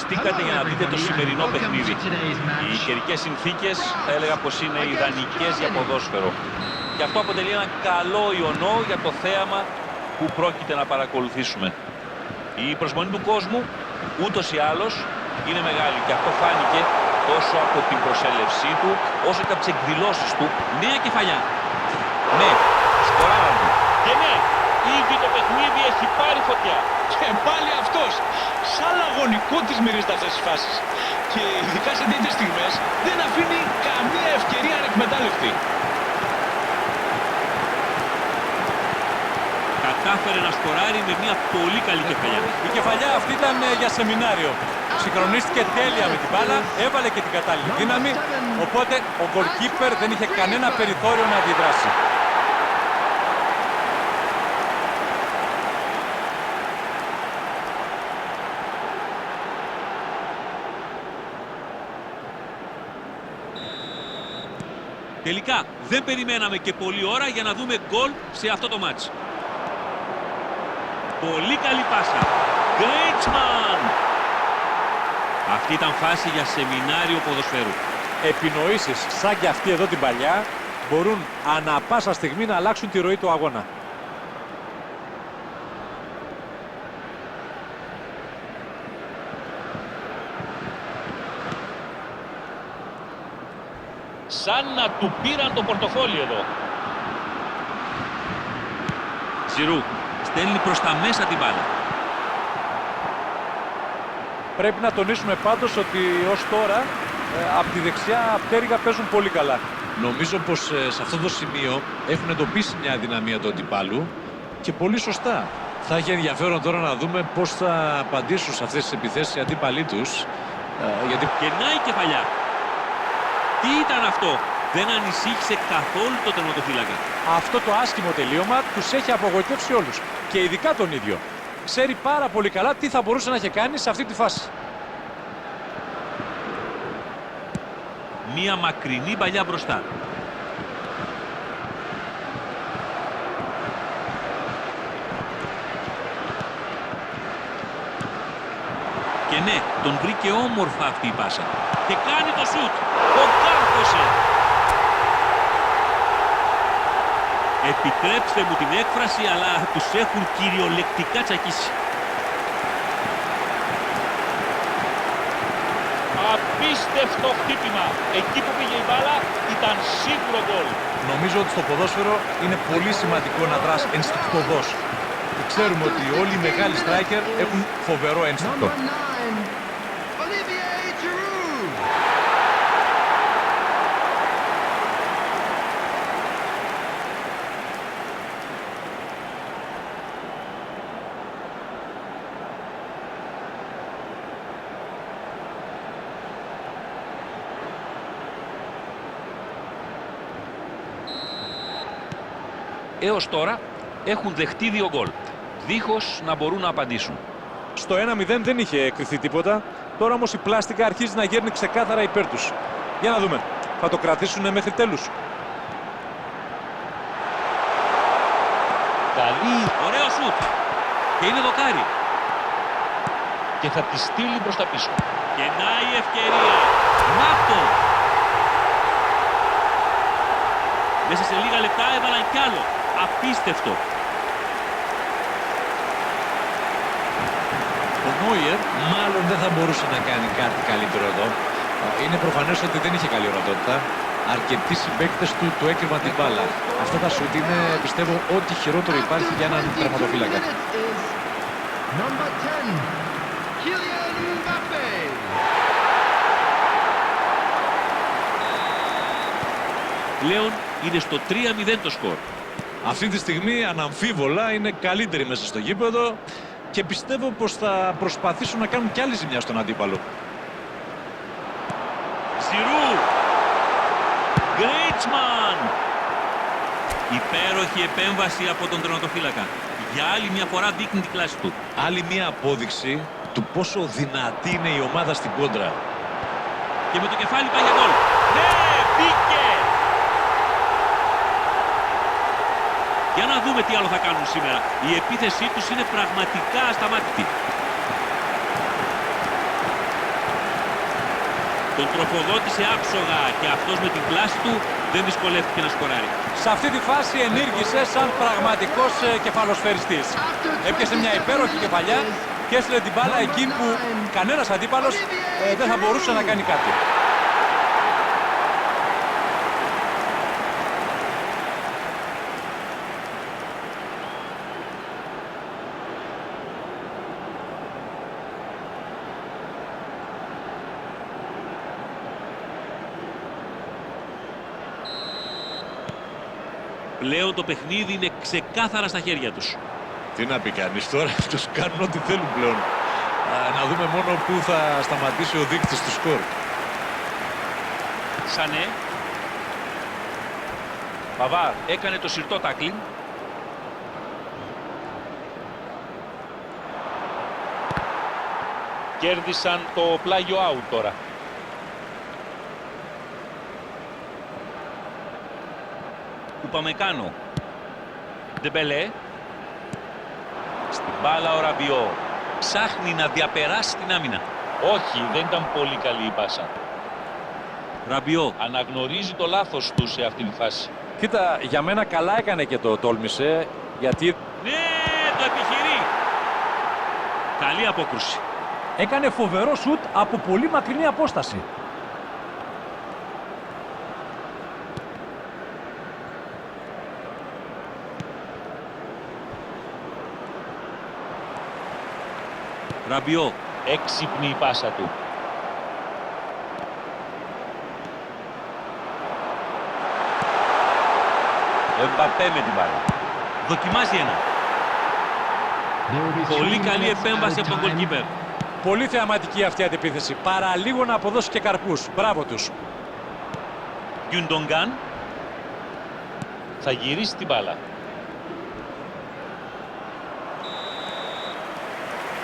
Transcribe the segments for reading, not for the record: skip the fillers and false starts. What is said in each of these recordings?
κουραστήκατε για να δείτε το σημερινό παιχνίδι. Οι καιρικές συνθήκες θα έλεγα πως είναι ιδανικές για ποδόσφαιρο. Και αυτό αποτελεί ένα καλό ιονό για το θέαμα που πρόκειται να παρακολουθήσουμε. Η προσμονή του κόσμου ούτως ή άλλως είναι μεγάλη και αυτό φάνηκε τόσο από την προσέλευσή του όσο και από τις εκδηλώσεις του. Νέα κεφαλιά. Ναι, σκοράρανε. Και ναι, ήδη το παιχνίδι έχει πάρει φωτιά. Και πάλι αυτός, σαν αγωνικό της μυρίζεται αυτές τις φάσεις. Και ειδικά σε τέτοιες στιγμές δεν αφήνει καμία ευκαιρία ανεκμετάλλευτη. Κατάφερε να σκοράρει με μια πολύ καλή κεφαλιά. Η κεφαλιά αυτή ήταν για σεμινάριο. Συγχρονίστηκε τέλεια με την μπάλα, έβαλε και την κατάλληλη δύναμη, οπότε ο γκολκίπερ δεν είχε κανένα περιθώριο να αντιδράσει. Τελικά δεν περιμέναμε και πολλή ώρα για να δούμε γκολ σε αυτό το μάτς. Πολύ καλή πάσα. Γκρέιτσμαν. Αυτή ήταν φάση για σεμινάριο ποδοσφαίρου. Επινοήσεις σαν και αυτή εδώ την παλιά μπορούν ανά πάσα στιγμή να αλλάξουν τη ροή του αγώνα. Σαν να του πήραν το πορτοφόλι εδώ. Ζιρού στέλνει προς τα μέσα την μπάλα. Πρέπει να τονίσουμε πάντως ότι ως τώρα από τη δεξιά πτέρυγα παίζουν πολύ καλά. Νομίζω πως σε αυτό το σημείο έχουν εντοπίσει μια αδυναμία του αντιπάλου και πολύ σωστά. Θα έχει ενδιαφέρον τώρα να δούμε πώς θα απαντήσουν σε αυτές τις επιθέσεις οι αντίπαλοι τους. Γιατί κερνάει η κεφαλιά. Τι ήταν αυτό? Δεν ανησύχησε καθόλου το τερματοφύλακα. Αυτό το άσχημο τελείωμα τους έχει απογοητεύσει όλους. Και ειδικά τον ίδιο. Ξέρει πάρα πολύ καλά τι θα μπορούσε να έχει κάνει σε αυτή τη φάση. Μία μακρινή παλιά μπροστά. Και ναι, τον βρήκε όμορφα αυτή η πάσα. Και κάνει το σουτ. Το κάρφωσε. Επιτρέψτε μου την έκφραση, αλλά τους έχουν κυριολεκτικά τσακίσει. Απίστευτο χτύπημα. Εκεί που πήγε η μπάλα ήταν σίγουρο γκολ. Νομίζω ότι στο ποδόσφαιρο είναι πολύ σημαντικό να δρας ενστικτωδώς. Ξέρουμε ότι όλοι οι μεγάλοι striker έχουν φοβερό ένστικτο. Έως τώρα έχουν δεχτεί 2 γκολ, δίχως να μπορούν να απαντήσουν. Στο 1-0 δεν είχε κρυθεί τίποτα. Τώρα όμως η πλάστικα αρχίζει να γέρνει ξεκάθαρα υπέρ τους. Για να δούμε. Θα το κρατήσουν μέχρι τέλους. Καλή, ωραίο σουτ. Και είναι δοκάρι. Και θα τη στείλει προς τα πίσω. Γεννάει η ευκαιρία. Να'το. Μέσα σε λίγα λεπτά έβαλαν κι άλλο. Απίστευτο. Ο Νόιερ μάλλον δεν θα μπορούσε να κάνει κάτι καλύτερο εδώ. Είναι προφανές ότι δεν είχε καλή ορατότητα. Αρκετοί συμπαίκτες του έκρυβαν την μπάλα. Αυτά τα σουτ είναι, πιστεύω, ό,τι χειρότερο υπάρχει για έναν τερματοφύλακα. Πλέον είναι στο 3-0 το σκορ. Αυτή τη στιγμή αναμφίβολα είναι καλύτεροι μέσα στο γήπεδο και πιστεύω πως θα προσπαθήσουν να κάνουν κι άλλη ζημιά στον αντίπαλο. Ζιρού. Γκρέιτσμαν. Υπέροχη επέμβαση από τον τερματοφύλακα. Για άλλη μια φορά δείχνει την κλάση του. Άλλη μια απόδειξη του πόσο δυνατή είναι η ομάδα στην κόντρα. Και με το κεφάλι πάει για γκολ. Ναι, μπήκε! Για να δούμε τι άλλο θα κάνουν σήμερα. Η επίθεσή τους είναι πραγματικά ασταμάτητη. Τον τροφοδότησε άψογα και αυτός με την πλάση του δεν δυσκολεύτηκε να σκοράρει. Σε αυτή τη φάση ενήργησε σαν πραγματικός κεφαλοσφαιριστής. Έπιασε μια υπέροχη κεφαλιά και έστειλε την μπάλα εκεί που κανένας αντίπαλος δεν θα μπορούσε να κάνει κάτι. Πλέον το παιχνίδι είναι ξεκάθαρα στα χέρια τους. Τι να πει κανείς τώρα, τους κάνουν ό,τι θέλουν πλέον. Να δούμε μόνο πού θα σταματήσει ο δείκτης του σκορ. Σανέ. Παβάρ έκανε το συρτό τάκλινγκ. Κέρδισαν το πλάγιο out τώρα. Ουπαμεκάνο. Ντεμπελέ. Στην μπάλα ο Ραμπιό. Ψάχνει να διαπεράσει την άμυνα. Όχι, δεν ήταν πολύ καλή η πάσα. Ραμπιό. Αναγνωρίζει το λάθος του σε αυτή τη φάση. Κοίτα, για μένα καλά έκανε και το τόλμησε, γιατί Ναι, το επιχειρεί. Καλή απόκρουση. έκανε φοβερό σουτ από πολύ μακρινή απόσταση. Ραμπιό. Έξυπνη η πάσα του. Εμπαπέ με την μπάλα. Δοκιμάζει ένα. Πολύ καλή επέμβαση από τον goalkeeper. Πολύ θεαματική αυτή η αντεπίθεση. Παραλίγο να αποδώσει και καρπούς. Μπράβο τους. Γιουντογκάν. Θα γυρίσει την μπάλα.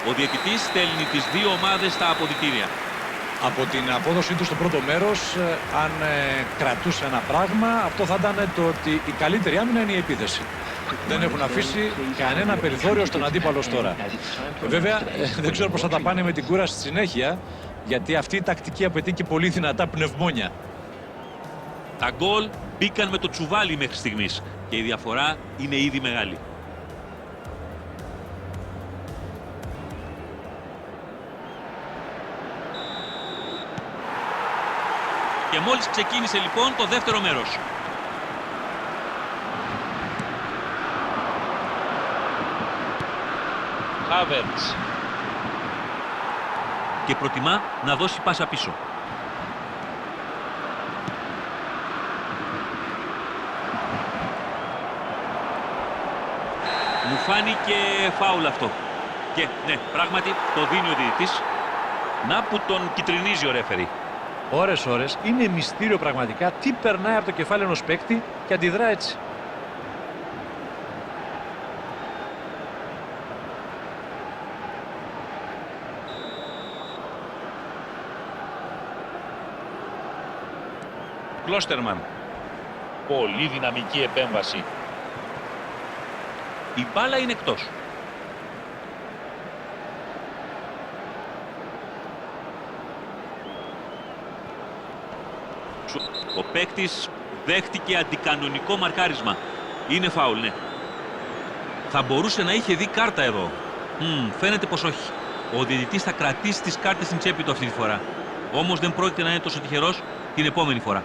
Ο διαιτητής στέλνει τις δύο ομάδες στα αποδυτήρια. Από την απόδοσή του στο πρώτο μέρος, αν κρατούσε ένα πράγμα, αυτό θα ήταν το ότι η καλύτερη άμυνα είναι η επίθεση. Δεν έχουν αφήσει κανένα περιθώριο στον αντίπαλο τώρα. Βέβαια, δεν ξέρω πώς θα τα πάνε με την κούραση στη συνέχεια, γιατί αυτή η τακτική απαιτεί και πολύ δυνατά πνευμόνια. Τα γκολ μπήκαν με το τσουβάλι μέχρι στιγμής και η διαφορά είναι ήδη μεγάλη. Και μόλις ξεκίνησε λοιπόν το δεύτερο μέρος. Χάβερτς. Και προτιμά να δώσει πάσα πίσω. Μου φάνηκε φάουλ αυτό. Και ναι, πράγματι το δίνει ο διαιτητής. Να που τον κιτρινίζει ο ρέφερι. Ώρες είναι μυστήριο πραγματικά τι περνάει από το κεφάλι ενός παίκτη και αντιδρά έτσι. Κλώστερμαν. Πολύ δυναμική επέμβαση. Η μπάλα είναι εκτός. Ο παίκτης δέχτηκε αντικανονικό μαρκάρισμα. Είναι φάουλ, ναι. Θα μπορούσε να είχε δει κάρτα εδώ. Φαίνεται πως όχι. Ο διαιτητής θα κρατήσει τις κάρτες στην τσέπη του αυτή τη φορά. Όμως δεν πρόκειται να είναι τόσο τυχερός την επόμενη φορά.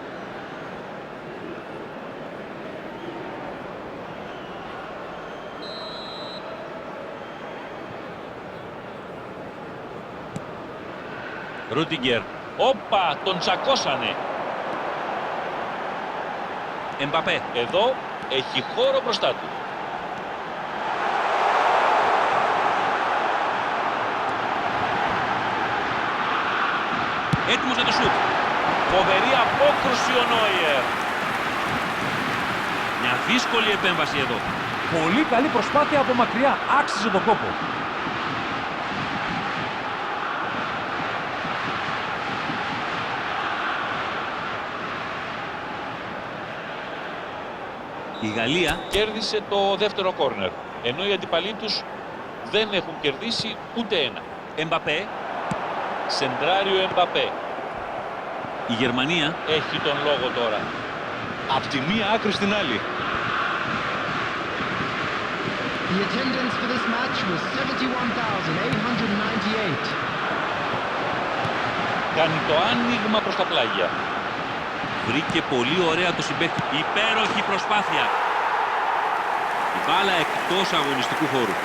Ρούτιγκερ. Όπα, τον τσακώσανε. Εμπαπέ. Εδώ έχει χώρο μπροστά του. Έτοιμος για το σουτ. Φοβερή απόκρουση ο Νόιερ. Μια δύσκολη επέμβαση εδώ. Πολύ καλή προσπάθεια από μακριά. Άξιζε τον κόπο. Η Γαλλία κέρδισε το δεύτερο κόρνερ, ενώ οι αντιπαλοί τους δεν έχουν κερδίσει ούτε ένα. Εμπαπέ. Σεντράριο Εμπαπέ. Η Γερμανία έχει τον λόγο τώρα. Απ' τη μία άκρη στην άλλη. The attendance for this match was 71,898. Κάνει το άνοιγμα προς τα πλάγια. Βρήκε πολύ ωραία το συμπαίχτη. Υπέροχη προσπάθεια. Η μπάλα εκτός αγωνιστικού χώρου.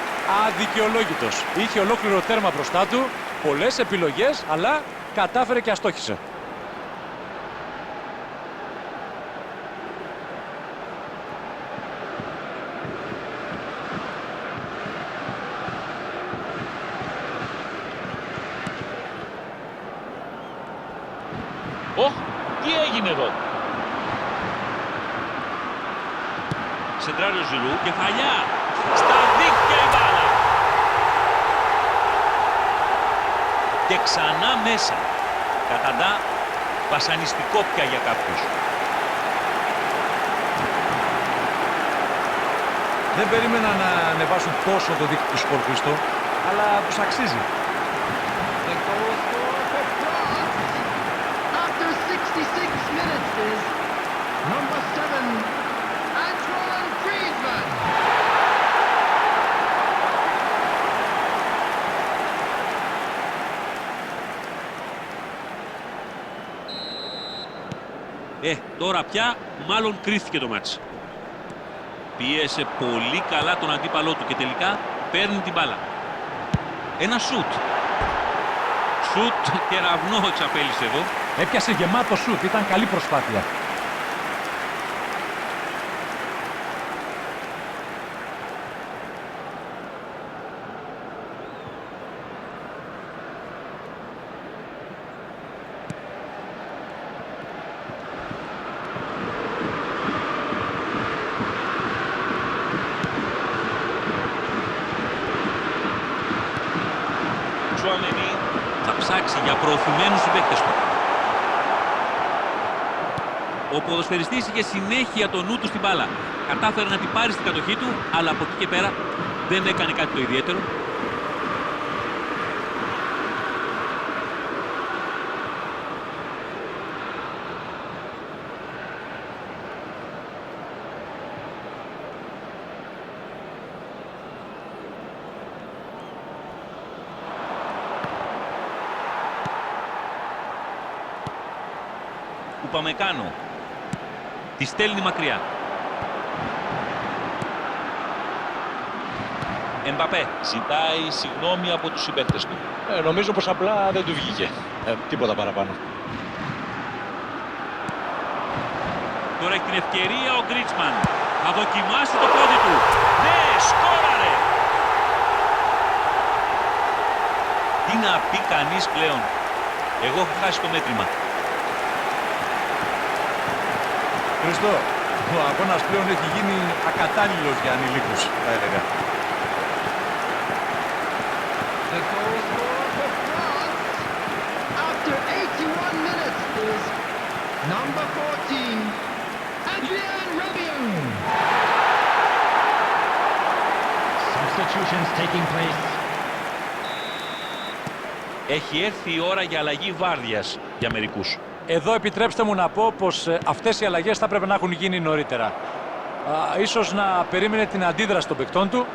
Αδικαιολόγητος. Είχε ολόκληρο τέρμα μπροστά του, πολλές επιλογές, αλλά κατάφερε και αστόχησε. Τι έγινε εδώ? Σεντράριο Ζιλού, κεφαλιά. Στα δίχτυα η μπάλα. Και ξανά μέσα. Καταντά βασανιστικό πια για κάποιους. Δεν περίμενα να ανεβάσουν τόσο το δίκτυο του σκορ, Χρήστο, αλλά τους αξίζει. The goal scorer for France after 66 minutes is number 7, Antoine Griezmann. Τώρα πια μάλλον κρίθηκε το μάτς. Πίεσε πολύ καλά τον αντίπαλό του και τελικά παίρνει την μπάλα. Ένα σουτ. Σουτ κεραυνό εξαπέλυσε εδώ. Έπιασε γεμάτο σουτ, ήταν καλή προσπάθεια. Τσουαμενί θα ψάξει για προωθημένους συμπαίκτες του. Ο ποδοσφαιριστής είχε συνέχεια το νου του στην μπάλα. Κατάφερε να την πάρει στην κατοχή του, αλλά από εκεί και πέρα δεν έκανε κάτι το ιδιαίτερο. Ουπαμεκάνο. Τη στέλνει μακριά. Εμπαπέ ζητάει συγγνώμη από τους συμπαίκτες του. Νομίζω πως απλά δεν του βγήκε. Τίποτα παραπάνω. Τώρα έχει την ευκαιρία ο Γκρίτσμαν. Θα δοκιμάσει το πόδι του. Ναι, σκόραρε! Τι να πει κανείς πλέον. Εγώ έχω χάσει το μέτρημα. Χριστό, ο αγώνας πλέον έχει γίνει ακατάλληλος για ανηλίκους, θα έλεγα. The goal scorer for France after 81 minutes is number 14, Adrien Rabiot. Substitutions taking place. Έχει έρθει η ώρα για αλλαγή βάρδιας για μερικούς. Εδώ επιτρέψτε μου να πω πως αυτές οι αλλαγές θα πρέπει να έχουν γίνει νωρίτερα. Ίσως να περίμενε την αντίδραση των παικτών του,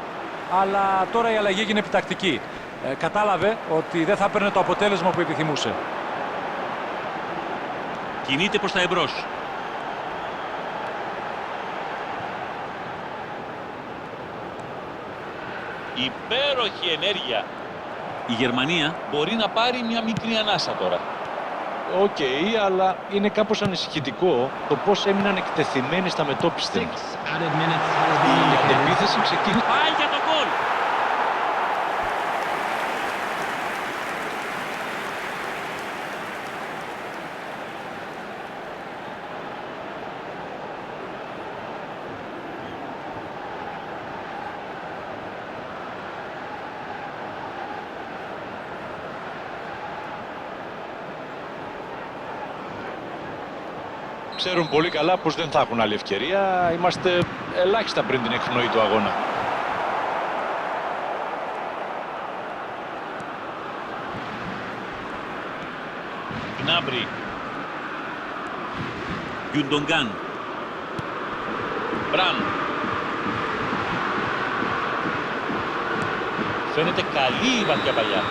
αλλά τώρα η αλλαγή έγινε επιτακτική. Κατάλαβε ότι δεν θα παίρνει το αποτέλεσμα που επιθυμούσε. Κινείται προς τα εμπρός. Υπέροχη ενέργεια. Η Γερμανία μπορεί να πάρει μια μικρή ανάσα τώρα. Οκ, αλλά είναι κάπως ανησυχητικό το πώς έμειναν εκτεθειμένοι στα μετώπιστα. 6 added minutes has Η been indicated. αντεπίθεση ξεκίνησε. Πάει για το γκολ. Ξέρουν πολύ καλά πως δεν θα έχουν άλλη ευκαιρία. Είμαστε ελάχιστα πριν την εκπνοή του αγώνα. Γκνάμπρι. Γκιουντογκάν. Μπραν. Φαίνεται καλή η βαθιά παλιά.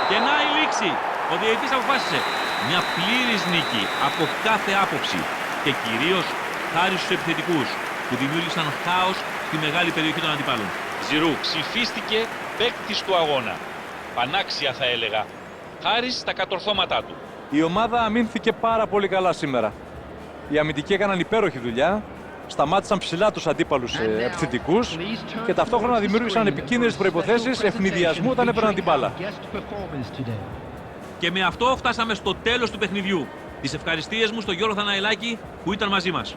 Και να η λήξη. Ο διαιτητής αποφάσισε μια πλήρης νίκη από κάθε άποψη και κυρίως χάρη στους επιθετικούς που δημιούργησαν χάος στη μεγάλη περιοχή των αντιπάλων. Ζιρού ψηφίστηκε παίκτης του αγώνα. Πανάξια θα έλεγα, χάρη στα κατορθώματά του. Η ομάδα αμήνθηκε πάρα πολύ καλά σήμερα. Οι αμυντικοί έκαναν υπέροχη δουλειά, σταμάτησαν ψηλά τους αντίπαλους επιθετικούς και ταυτόχρονα δημιούργησαν επικίνδυνες προϋποθέσεις ευνηδιασμού όταν έπαιρναν την μπάλα. Και με αυτό φτάσαμε στο τέλος του παιχνιδιού. Τις ευχαριστίες μου στον Γιώργο Θαναηλάκη που ήταν μαζί μας.